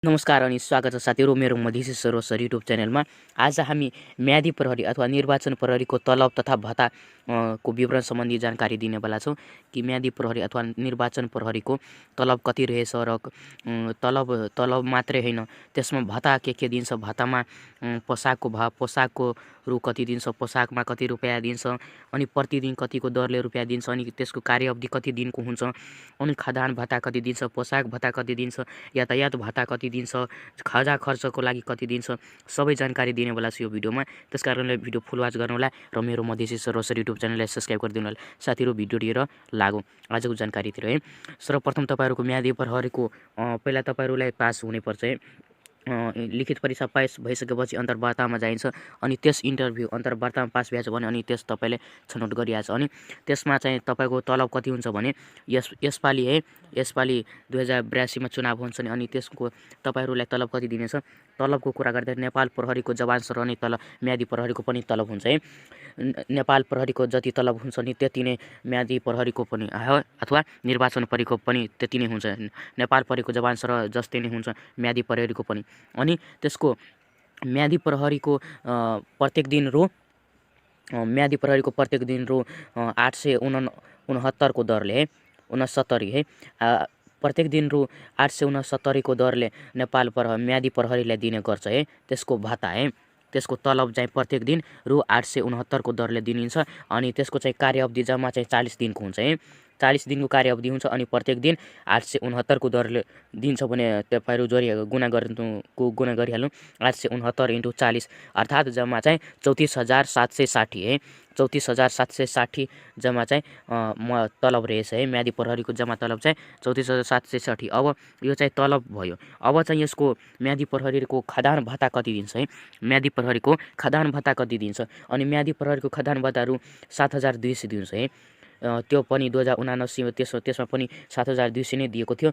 नमस्कार अनि स्वागत छ साथीहरू मेरो मधेसी सरोवर युट्युब च्यानलमा। आज हामी म्यादी प्रहरी अथवा निर्वाचन प्रहरीको तलब तथा भत्ता को विवरण सम्बन्धी जानकारी दिनेवाला छौँ कि म्यादी प्रहरी अथवा निर्वाचन प्रहरीको तलब कति रहेछ र तलब मात्रै होइन, त्यसमा भत्ता के दिन्छ, भत्तामा पोसाकको भाव, पोसाकको रु कति दिन्छ, पोसाकमा कति रुपियाँ दिन्छ, अनि प्रतिदिन कतिको दरले रुपियाँ दिन्छ, अनि त्यसको कार्यअवधि कति दिनको हुन्छ, अनि खाद्यान्न भत्ता कति दिन्छ, पोसाक भत्ता कति दिन्छ, यातायात भत्ता कति दिन्छ, खाजा खर्चको लागि कति दिन्छ, सबै जानकारी दिनेवाला छु यो भिडियोमा। त्यस कारणले भिडियो फुल वाच गर्नुहोला र मेरो मधेसी सरोवर युट्युब च्यानललाई सब्सक्राइब गरिदिनु होला। साथीहरू भिडियो लिएर लागौँ आजको जानकारीतिर है। सर्वप्रथम तपाईँहरूको म्यादी प्रहरीको पहिला तपाईँहरूलाई पास हुनुपर्छ है। लिखित परीक्षा पास भइसकेपछि अन्तर्वार्तामा जाइन्छ, अनि त्यस इन्टरभ्यू अन्तर्वार्तामा पास भएछ भने अनि त्यस तपाईँले छनौट गरिहाल्छ। अनि त्यसमा चाहिँ तपाईँको तलब कति हुन्छ भने यसपालि 2082मा चुनाव हुन्छ नि, अनि त्यसको तपाईँहरूलाई तलब कति दिनेछ। तलबको कुरा गर्दा नेपाल प्रहरीको जवान सरह तलब, म्यादी प्रहरीको पनि तलब हुन्छ है। नेपाल प्रहरीको जति तलब हुन्छ नि त्यति नै म्यादी प्रहरीको पनि अथवा निर्वाचन प्रहरीको पनि त्यति नै हुन्छ। नेपाल प्रहरीको जवान सरह जस्तै नै हुन्छ म्यादी प्रहरीको पनि। अनि त्यसको म्यादी प्रहरीको प्रत्येक दिन रु 869 को दरले है, 69 है, प्रत्येक दिन रु 869 को दरले नेपाल म्यादी प्रहरीलाई दिने गर्छ है। त्यसको भत्ता है, त्यसको तलब चाहिँ प्रत्येक दिन रु 869 को दरले दिनिन्छ। अनि त्यसको चाहिँ कार्यअवधि जम्मा चाहिँ 40 दिनको हुन्छ है। 40 दिनको कार्यअवधि हुन्छ, अनि प्रत्येक दिन 869 को दरले दिन्छ भने तपाईँहरू गुणा गरिहाल्नु। 869 × 40 अर्थात् जम्मा चाहिँ 34,760 है। 34,760 जम्मा चाहिँ तलब रहेछ है। म्यादी प्रहरीको जम्मा तलब चाहिँ 34,760। अब यो चाहिँ तलब भयो। अब चाहिँ यसको म्यादी प्रहरीको खाद्यान्न भत्ता कति दिन्छ है। म्यादी प्रहरीको खाद्यान्न भत्ता कति दिन्छ, अनि म्यादी प्रहरीको खाद्यान्न भत्ता रु 7,200 दिन्छ है। त्यो पनि 2079 त्यसमा पनि 7,200 नै दिएको थियो,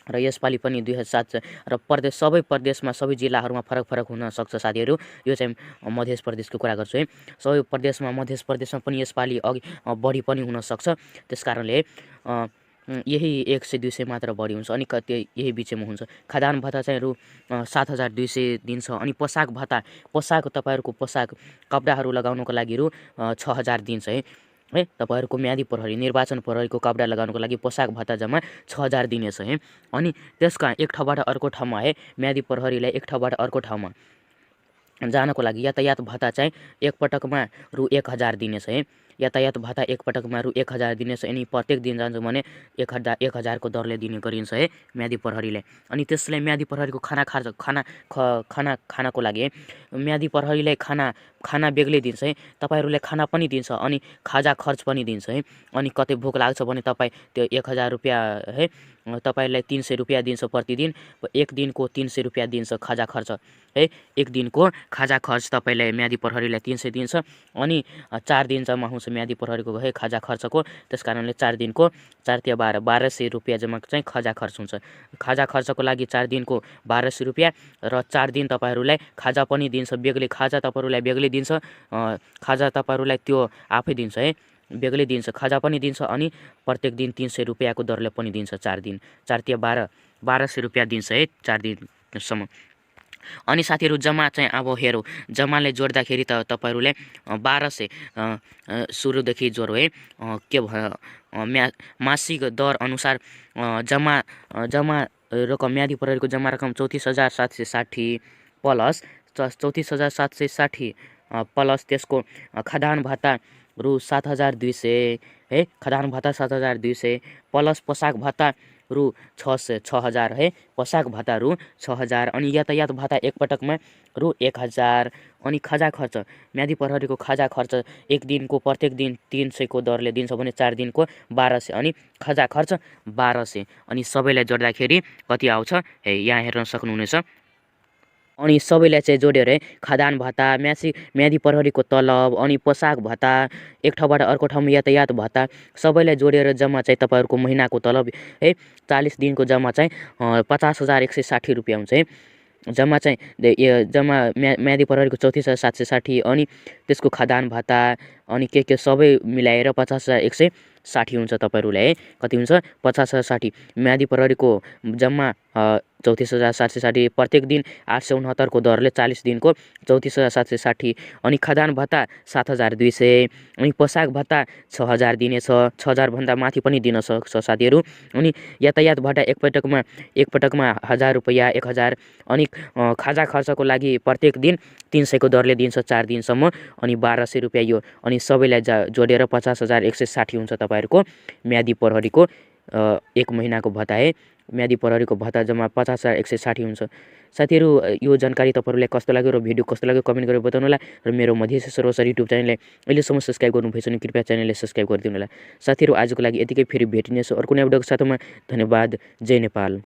र यसपालि पनि 2007 र सबै प्रदेशमा, सबै जिल्लाहरूमा फरक हुन सक्छ साथीहरू। यो चाहिँ मध्य प्रदेशको कुरा गर्छु है। सबै प्रदेशमा, मध्य प्रदेशमा पनि यसपालि अघि बढी पनि हुनसक्छ। त्यस कारणले यही 100-200 मात्र बढी हुन्छ, अनि यही बिचमा हुन्छ। खाद्यान्न भत्ता चाहिँ रु 7,200 दिन्छ। अनि पोसाक भत्ता, तपाईँहरूको पोसाक कपडाहरू लगाउनको लागि रु 6,000 दिन्छ है। तपाईँहरूको म्यादी प्रहरी निर्वाचन प्रहरीको कपडा लगाउनको लागि पोसाक भत्ता जम्मा 6,000 दिनेछ है। अनि त्यसका एक ठाउँबाट अर्को ठाउँमा है, म्यादी प्रहरीलाई एक ठाउँबाट अर्को ठाउँमा जानको लागि यातायात भत्ता चाहिँ एकपटकमा रु 1,000 दिनेछ है। यातायात भत्ता एकपटकमा रु 1,000 दिनेछ। अनि प्रत्येक दिन जान्छ भने 1,000 को दरले दिने गरिन्छ है म्यादी प्रहरीलाई। अनि त्यसलाई म्यादी प्रहरीको खानाको लागि है, म्यादी प्रहरीलाई खाना बेग्लै दिन्छ है। तपाईँहरूले खाना पनि दिन्छ, अनि खाजा खर्च पनि दिन्छ है। अनि कतै भोक लाग्छ भने तपाईँ त्यो 1,000 रुपियाँ है, तपाईँलाई 300 रुपियाँ दिन्छ प्रतिदिन। एक दिनको 300 रुपियाँ दिन्छ खाजा खर्च है। एक दिनको खाजा खर्च तपाईँलाई म्यादी प्रहरीलाई 300 दिन्छ। अनि 4 दिन जम्मा हुन्छ म्यादी प्रहरीको है खाजा खर्चको। त्यस कारणले 4 दिनको 4 × 12 1,200 रुपियाँ जम्मा चाहिँ खाजा खर्च हुन्छ। खाजा खर्चको लागि 4 दिनको 1,200 रुपियाँ, र 4 दिन तपाईँहरूलाई खाजा पनि दिन्छ बेग्लै। खाजा तपाईँहरूलाई बेग्लै दिन्छ, खाजा तपाईँहरूलाई त्यो आफै दिन्छ है, बेग्लै दिन्छ, खाजा पनि दिन्छ। अनि प्रत्येक दिन 300 रुपियाँको दरले पनि दिन्छ। 4 दिन 4 × 12 1,200 रुपियाँ दिन्छ है 4 दिनसम्म। अनि साथीहरू जम्मा चाहिँ अब हेरौँ, जम्माले जोड्दाखेरि त तपाईँहरूले 1,200 सुरुदेखि जोड्यो है। के भयो, मासिक दर अनुसार जम्मा रकम म्यादी प्रहरीको जम्मा रकम 34,760 प्लस 34,760 प्लस त्यसको खाद्यान्न भत्ता रु 7,200 है। खाद्यान्न भत्ता 7,200 प्लस पोसाक भत्ता रु 6,000 है। पोसाक भत्ता रु 6,000। अनि यातायात भत्ता एकपटकमा रु 1,000। अनि खाजा खर्च, म्यादी प्रहरीको खाजा खर्च एक दिनको प्रत्येक दिन 300 को दरले दिन्छ भने 4 दिनको 1,200। अनि खाजा खर्च 1,200। अनि सबैलाई जोड्दाखेरि कति आउँछ है, यहाँ हेर्न सक्नुहुनेछ। अनि सबैलाई चाहिँ जोडेर है, खाद्यान्न भत्ता, म्यादी प्रहरीको तलब, अनि पोसाक भत्ता, एक ठाउँबाट अर्को ठाउँमा यातायात भत्ता, सबैलाई जोडेर जम्मा चाहिँ तपाईँहरूको महिनाको तलब है 40 दिनको जम्मा चाहिँ 50,160 रुपियाँ हुन्छ है। जम्मा चाहिँ म्यादी प्रहरीको 34,760, अनि त्यसको खाद्यान्न भत्ता अनि के सबै मिलाएर 50,160 हुन्छ। तपाईँहरूलाई है कति हुन्छ 50,60। म्यादी प्रहरीको जम्मा 34,760 प्रत्येक दिन 869 को दरले 40 दिनको 34,760 अनि खदान भत्ता 7,200 अनि पोसाक भत्ता 6,000 दिनेछ। 6,000 भन्दा माथि पनि दिन सक्छ साथीहरू। अनि यातायात भत्ता एकपटकमा 1,000 रुपैयाँ 1,000 अनि खाजा खर्चको लागि प्रत्येक दिन 300 को दरले दिन्छ 4 दिनसम्म अनि 1,200 रुपैयाँ यो अनि सबैलाई जोडेर 50,160 हुन्छ तपाईँहरूको म्यादी प्रहरीको 1 महिनाको भत्ता है। म्यादी प्रहरीको भत्ता जम्मा 50,160 हुन्छ। साथीहरू यो जानकारी तपाईँहरूलाई कस्तो लाग्यो र भिडियो कस्तो लाग्यो कमेन्ट गरेर बताउनु होला र मेरो मधेसी सर्वसर युट्युब च्यानललाई अहिलेसम्म सब्सक्राइब गर्नुभएछ भने कृपया च्यानललाई सब्सक्राइब गरिदिनु होला। साथीहरू आजको लागि यतिकै फेरि भेटिनेछु अर्को कुनै भिडियोको साथमा। धन्यवाद। जय नेपाल।